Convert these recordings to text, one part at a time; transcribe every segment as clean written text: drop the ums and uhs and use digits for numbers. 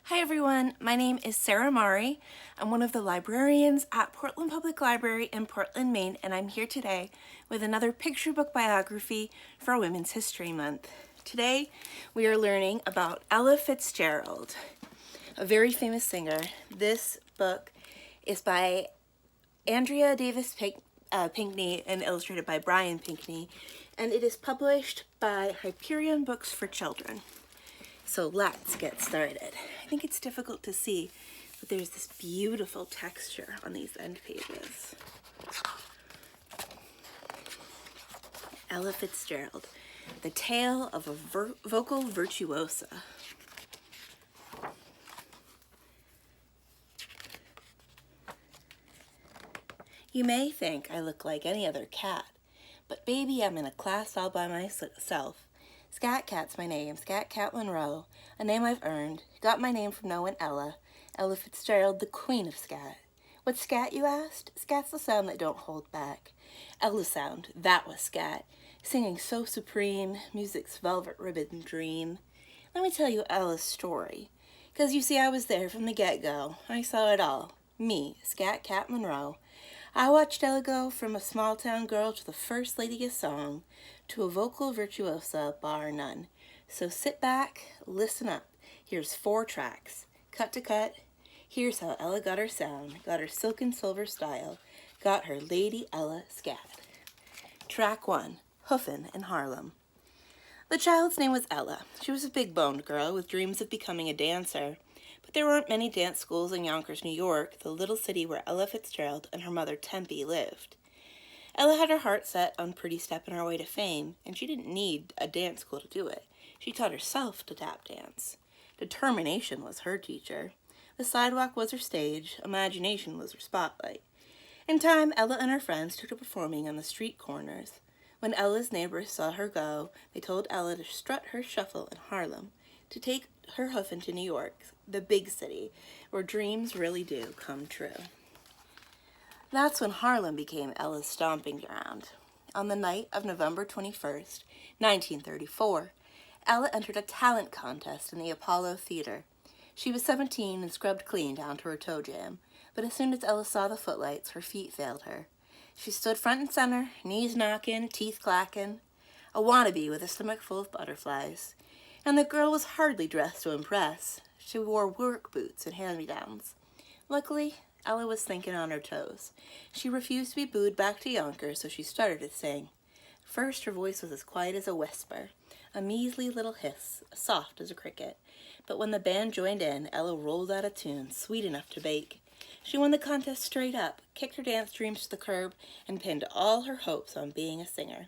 Hi everyone, my name is Sarah Mari. I'm one of the librarians at Portland Public Library in Portland, Maine, and I'm here today with another picture book biography for Women's History Month. Today we are learning about Ella Fitzgerald, a very famous singer. This book is by Andrea Davis Pinkney and illustrated by Brian Pinkney, and it is published by Hyperion Books for Children. So let's get started. I think it's difficult to see, but there's this beautiful texture on these end pages. Ella Fitzgerald, the tale of a vocal virtuosa. You may think I look like any other cat, but baby, I'm in a class all by myself. Scat Cat's my name, Scat Cat Monroe, a name I've earned. Got my name from knowing Ella Fitzgerald, the queen of scat. What's scat, you asked? Scat's the sound that don't hold back. Ella's sound, that was scat, singing so supreme, music's velvet ribbon dream. Let me tell you Ella's story, 'cause you see I was there from the get-go. I saw it all. Me, Scat Cat Monroe. I watched Ella go from a small-town girl to the first lady of song, to a vocal virtuosa, bar none. So sit back, listen up. Here's 4 tracks, cut to cut. Here's how Ella got her sound, got her silk and silver style, got her Lady Ella scat. Track 1, Hoofin' in Harlem. The child's name was Ella. She was a big-boned girl with dreams of becoming a dancer. But there weren't many dance schools in Yonkers, New York, the little city where Ella Fitzgerald and her mother Tempe lived. Ella had her heart set on pretty stepping her way to fame, and she didn't need a dance school to do it. She taught herself to tap dance. Determination was her teacher. The sidewalk was her stage, imagination was her spotlight. In time, Ella and her friends took to performing on the street corners. When Ella's neighbors saw her go, they told Ella to strut her shuffle in Harlem, to take her hoof into New York, the big city, where dreams really do come true. That's when Harlem became Ella's stomping ground. On the night of November 21st, 1934, Ella entered a talent contest in the Apollo Theater. She was 17 and scrubbed clean down to her toe jam, but as soon as Ella saw the footlights, her feet failed her. She stood front and center, knees knocking, teeth clacking, a wannabe with a stomach full of butterflies. And the girl was hardly dressed to impress. She wore work boots and hand-me-downs. Luckily, Ella was thinking on her toes. She refused to be booed back to Yonkers, so she started to sing. First, her voice was as quiet as a whisper, a measly little hiss, soft as a cricket. But when the band joined in, Ella rolled out a tune sweet enough to bake. She won the contest straight up, kicked her dance dreams to the curb, and pinned all her hopes on being a singer.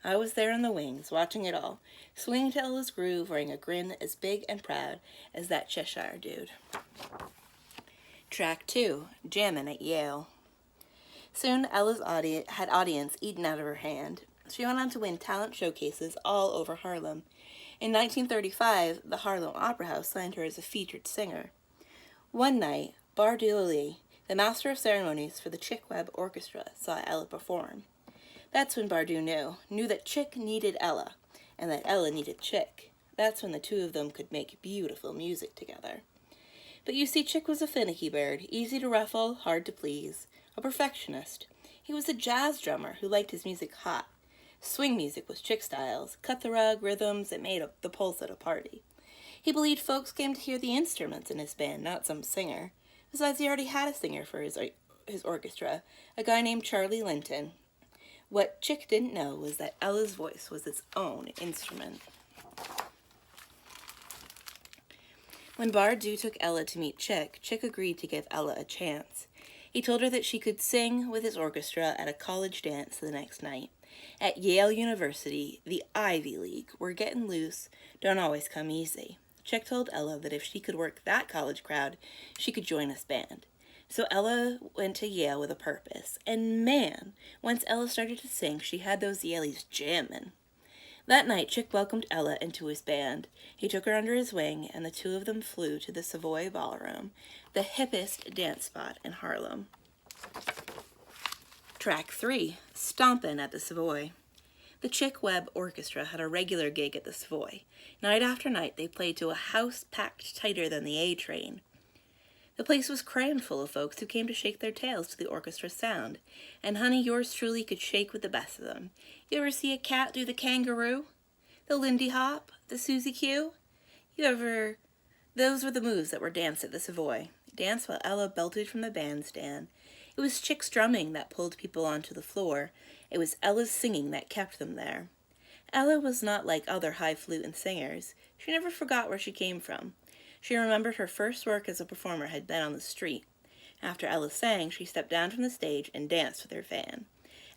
I was there in the wings, watching it all, swinging to Ella's groove, wearing a grin as big and proud as that Cheshire dude. Track 2, Jammin' at Yale. Soon, Ella's audience eaten out of her hand. She went on to win talent showcases all over Harlem. In 1935, the Harlem Opera House signed her as a featured singer. One night, Bardu, the master of ceremonies for the Chick Webb Orchestra, saw Ella perform. That's when Bardu knew that Chick needed Ella, and that Ella needed Chick. That's when the two of them could make beautiful music together. But you see, Chick was a finicky bird, easy to ruffle, hard to please, a perfectionist. He was a jazz drummer who liked his music hot. Swing music was Chick styles, cut-the-rug rhythms that made up the pulse at a party. He believed folks came to hear the instruments in his band, not some singer. Besides, he already had a singer for his orchestra, a guy named Charlie Linton. What Chick didn't know was that Ella's voice was its own instrument. When Bardu took Ella to meet Chick, Chick agreed to give Ella a chance. He told her that she could sing with his orchestra at a college dance the next night. At Yale University, the Ivy League, where getting loose don't always come easy. Chick told Ella that if she could work that college crowd, she could join his band. So Ella went to Yale with a purpose, and man, once Ella started to sing, she had those Yaleys jammin'. That night, Chick welcomed Ella into his band. He took her under his wing, and the two of them flew to the Savoy Ballroom, the hippest dance spot in Harlem. Track 3, Stompin' at the Savoy. The Chick Webb Orchestra had a regular gig at the Savoy. Night after night, they played to a house packed tighter than the A train. The place was crammed full of folks who came to shake their tails to the orchestra's sound, and honey, yours truly could shake with the best of them. You ever see a cat do the kangaroo? The Lindy Hop? The Susie Q? Those were the moves that were danced at the Savoy. Danced while Ella belted from the bandstand. It was Chick's drumming that pulled people onto the floor. It was Ella's singing that kept them there. Ella was not like other highfalutin singers. She never forgot where she came from. She remembered her first work as a performer had been on the street. After Ella sang, she stepped down from the stage and danced with her fan.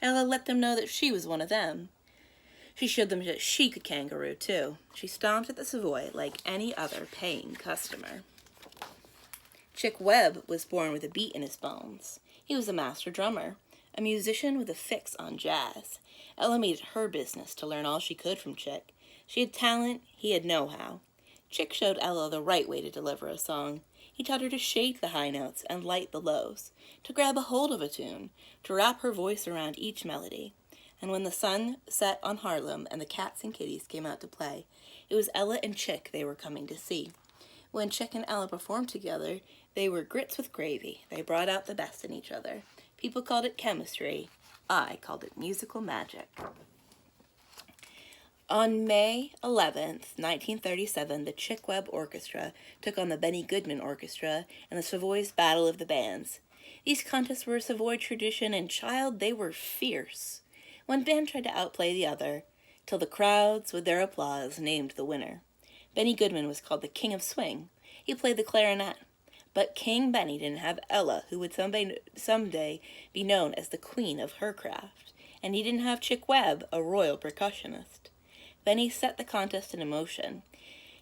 Ella let them know that she was one of them. She showed them that she could kangaroo, too. She stomped at the Savoy like any other paying customer. Chick Webb was born with a beat in his bones. He was a master drummer, a musician with a fix on jazz. Ella made it her business to learn all she could from Chick. She had talent, he had know-how. Chick showed Ella the right way to deliver a song. He taught her to shake the high notes and light the lows, to grab a hold of a tune, to wrap her voice around each melody. And when the sun set on Harlem and the cats and kitties came out to play, it was Ella and Chick they were coming to see. When Chick and Ella performed together, they were grits with gravy. They brought out the best in each other. People called it chemistry. I called it musical magic. On May 11th, 1937, the Chick Webb Orchestra took on the Benny Goodman Orchestra in the Savoy's Battle of the Bands. These contests were a Savoy tradition, and child, they were fierce. One band tried to outplay the other, till the crowds, with their applause, named the winner. Benny Goodman was called the King of Swing. He played the clarinet. But King Benny didn't have Ella, who would someday be known as the queen of her craft. And he didn't have Chick Webb, a royal percussionist. Benny set the contest in motion.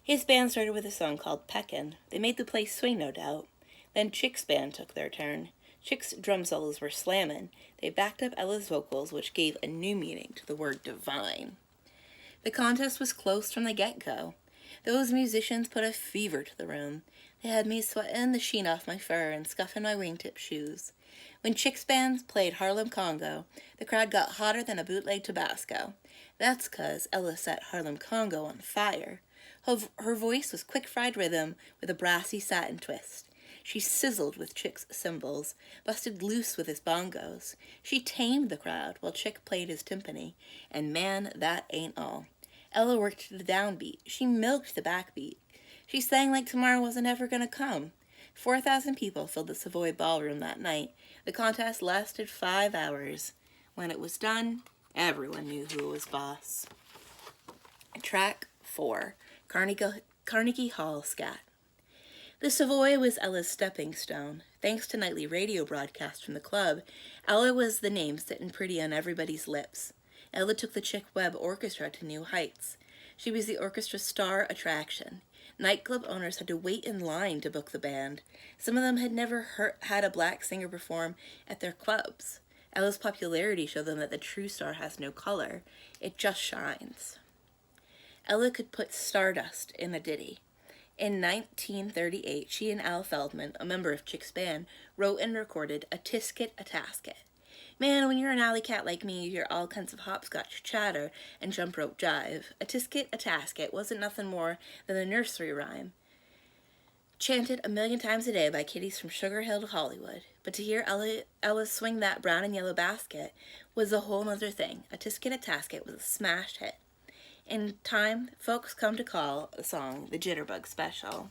His band started with a song called Peckin'. They made the place swing, no doubt. Then Chick's band took their turn. Chick's drum solos were slammin'. They backed up Ella's vocals, which gave a new meaning to the word divine. The contest was close from the get-go. Those musicians put a fever to the room. They had me sweatin' the sheen off my fur and scuffin' my wingtip shoes. When Chick's band played Harlem Congo, the crowd got hotter than a bootleg Tabasco. That's 'cause Ella set Harlem Congo on fire. Her voice was quick-fried rhythm with a brassy satin twist. She sizzled with Chick's cymbals, busted loose with his bongos. She tamed the crowd while Chick played his timpani. And man, that ain't all. Ella worked the downbeat. She milked the backbeat. She sang like tomorrow wasn't ever going to come. 4,000 people filled the Savoy ballroom that night. The contest lasted 5 hours. When it was done, everyone knew who was boss. Track 4, Carnegie Hall Scat. The Savoy was Ella's stepping stone. Thanks to nightly radio broadcasts from the club, Ella was the name sitting pretty on everybody's lips. Ella took the Chick Webb Orchestra to new heights. She was the orchestra's star attraction. Nightclub owners had to wait in line to book the band. Some of them had never had a black singer perform at their clubs. Ella's popularity showed them that the true star has no color. It just shines. Ella could put stardust in a ditty. In 1938, she and Al Feldman, a member of Chick's band, wrote and recorded A Tisket, a Tasket. Man, when you're an alley cat like me, you hear all kinds of hopscotch chatter and jump rope jive. A tisket, a tasket wasn't nothing more than a nursery rhyme, chanted 1,000,000 times a day by kiddies from Sugar Hill to Hollywood. But to hear Ella swing that brown and yellow basket was a whole other thing. A tisket, a tasket was a smash hit. In time, folks come to call the song the Jitterbug Special.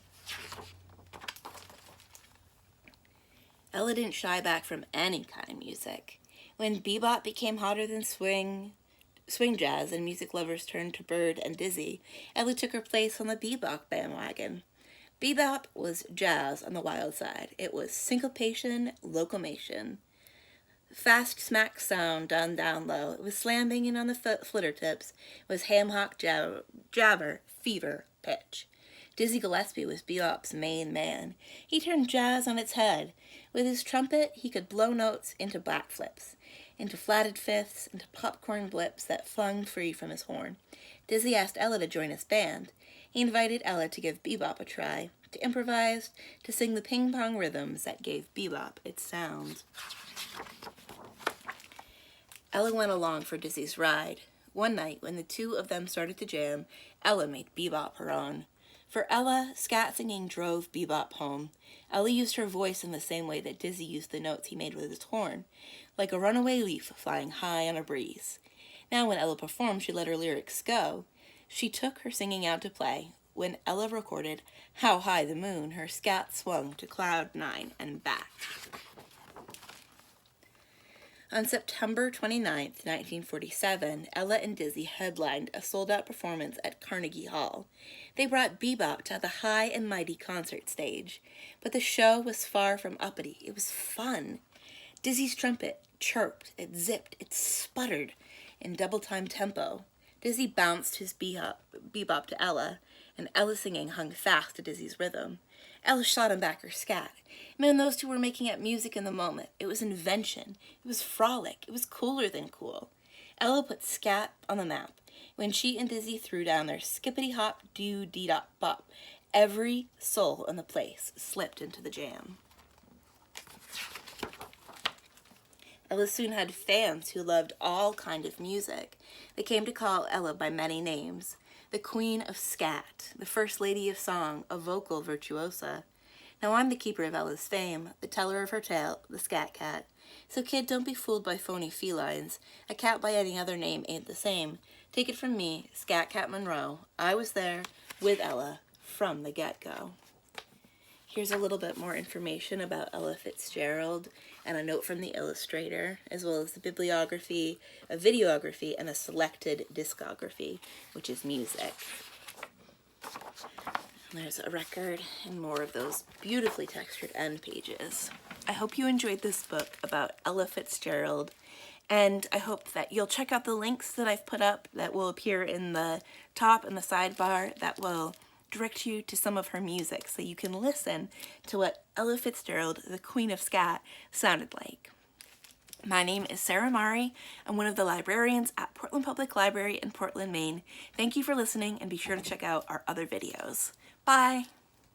Ella didn't shy back from any kind of music. When bebop became hotter than swing jazz and music lovers turned to Bird and Dizzy, Ella took her place on the bebop bandwagon. Bebop was jazz on the wild side. It was syncopation, locomotion. Fast smack sound done down low. It was slam banging on the flitter tips. It was ham hock jabber, fever pitch. Dizzy Gillespie was bebop's main man. He turned jazz on its head. With his trumpet, he could blow notes into backflips, into flatted fifths, into popcorn blips that flung free from his horn. Dizzy asked Ella to join his band. He invited Ella to give bebop a try, to improvise, to sing the ping-pong rhythms that gave bebop its sound. Ella went along for Dizzy's ride. One night, when the two of them started to jam, Ella made bebop her own. For Ella, scat singing drove bebop home. Ella used her voice in the same way that Dizzy used the notes he made with his horn, like a runaway leaf flying high on a breeze. Now when Ella performed, she let her lyrics go. She took her singing out to play. When Ella recorded How High the Moon, her scat swung to cloud 9 and back. On September 29, 1947, Ella and Dizzy headlined a sold-out performance at Carnegie Hall. They brought bebop to the high and mighty concert stage, but the show was far from uppity. It was fun. Dizzy's trumpet chirped, it zipped, it sputtered in double-time tempo. Dizzy bounced his bebop to Ella, and Ella's singing hung fast to Dizzy's rhythm. Ella shot him back her scat. Man, those two were making up music in the moment. It was invention. It was frolic. It was cooler than cool. Ella put scat on the map. When she and Dizzy threw down their skippity-hop-doo-dee-dop-bop, every soul in the place slipped into the jam. Ella soon had fans who loved all kind of music. They came to call Ella by many names. The Queen of Scat, the First Lady of Song, a Vocal Virtuosa. Now I'm the keeper of Ella's fame, the teller of her tale, the Scat Cat. So kid, don't be fooled by phony felines. A cat by any other name ain't the same. Take it from me, Scat Cat Monroe. I was there with Ella from the get-go. Here's a little bit more information about Ella Fitzgerald and a note from the illustrator, as well as the bibliography, a videography, and a selected discography, which is music. And there's a record and more of those beautifully textured end pages. I hope you enjoyed this book about Ella Fitzgerald, and I hope that you'll check out the links that I've put up that will appear in the top and the sidebar that will direct you to some of her music so you can listen to what Ella Fitzgerald, the Queen of Scat, sounded like. My name is Sarah Mari. I'm one of the librarians at Portland Public Library in Portland, Maine. Thank you for listening, and be sure to check out our other videos. Bye!